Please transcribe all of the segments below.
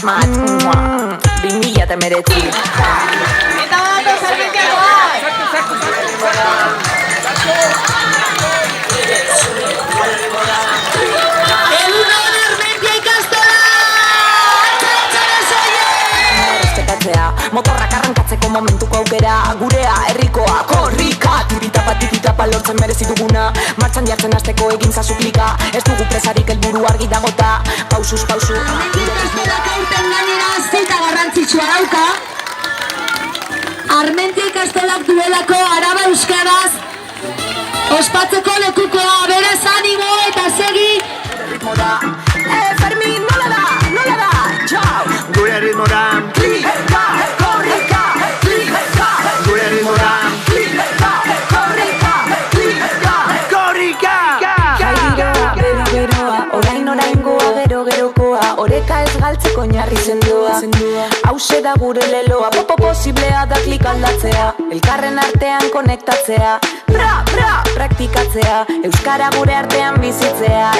mat 2019. Eta badato zarbetiagoa! Egunon Armentia ikastola! Txantxara soie! Respetatzea, motorrak arrankatzeko momentuko aukera, gurea, herrikoa, korrika, tiritapa lortzen merezi duguna, martxan jartzen hasteko egin zazuplika, ez dugu presarik helburu argi dagota, pausuz pausu. Armentia ikastolak aurten gainera zita garrantzitsua dauka. Armentia ikastolak duelako Araba euskaraz ospatzeko lekukoa, beraz animo eta segi. Fermin, nola da, txau! Gure ritmora, Klika, korrika, klika, gure ritmora, klika, korrika, korrika! Jaigira, beroa, oraingoa, gerokoa, oreka ez galtzeko oinarri sendoa. Hauxe da gure leloa, posiblea da klik aldatzea, elkarren artean konektatzea, praktikatzea, euskara gure artean bizitzea.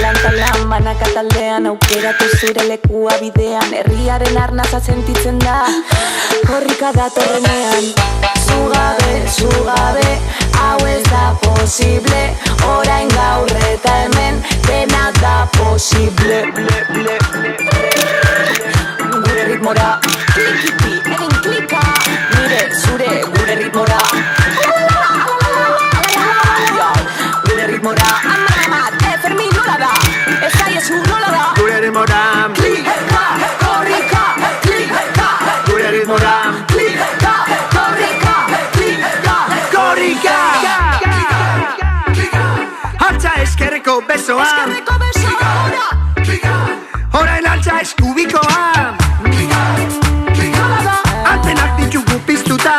Lan banaka taldean, aukeratu zure lekua bidean, herriaren arnaza sentitzen da, korrika datorrenean. Zugabe, hau ez da posible, orain gaur eta hemen, dena da posible. Gure ritmora, klikiti, egin klika, nire zure gure ritmora. Gure ritmora, amat, Fermin nola da, ez daiezu nola da. Gure ritmora, Klika, korrika, klika, gure ritmora, klika, korrika, korrika! Altza eskerreko besoa, eskerreko besoa, orain altza eskubikoa, nola da. antenak ditugu piztuta,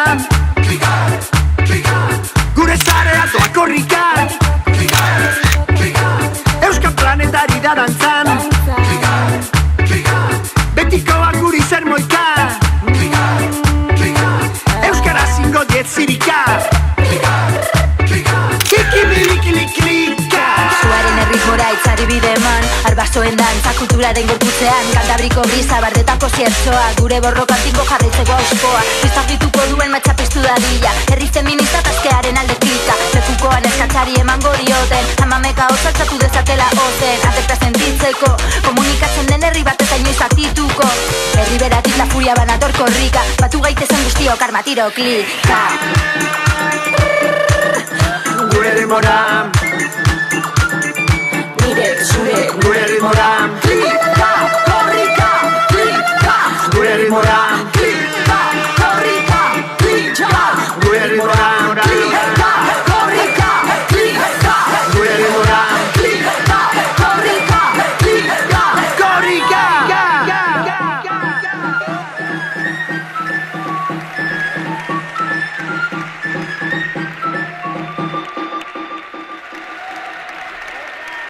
gure zarea doa korrika, Euskal planetari da dantzan, betikoak guri zer moika, Euskara zingo diet zirika, klika. Zuaren erritmora itzari bide eman, arbasoen dantza kulturaren gorputzean, Kantabriko brisa bardetako ziertzoa, gure borrokantinko jarraitzeko auskoa, bizarrituko duen matxapistu dadila, herri feminista taskearen alde klika, lekukoan eskatzari emango dioten, amameka otzaltzatu dezatela ozen, aterta sentitzeko, komunikatzen den herri bat eta inoiz aktituko, herri beratik la furia banator korrika, batu gaitezen guztiok armatiro klika. Gure ritmora, Nire zure gure ritmora,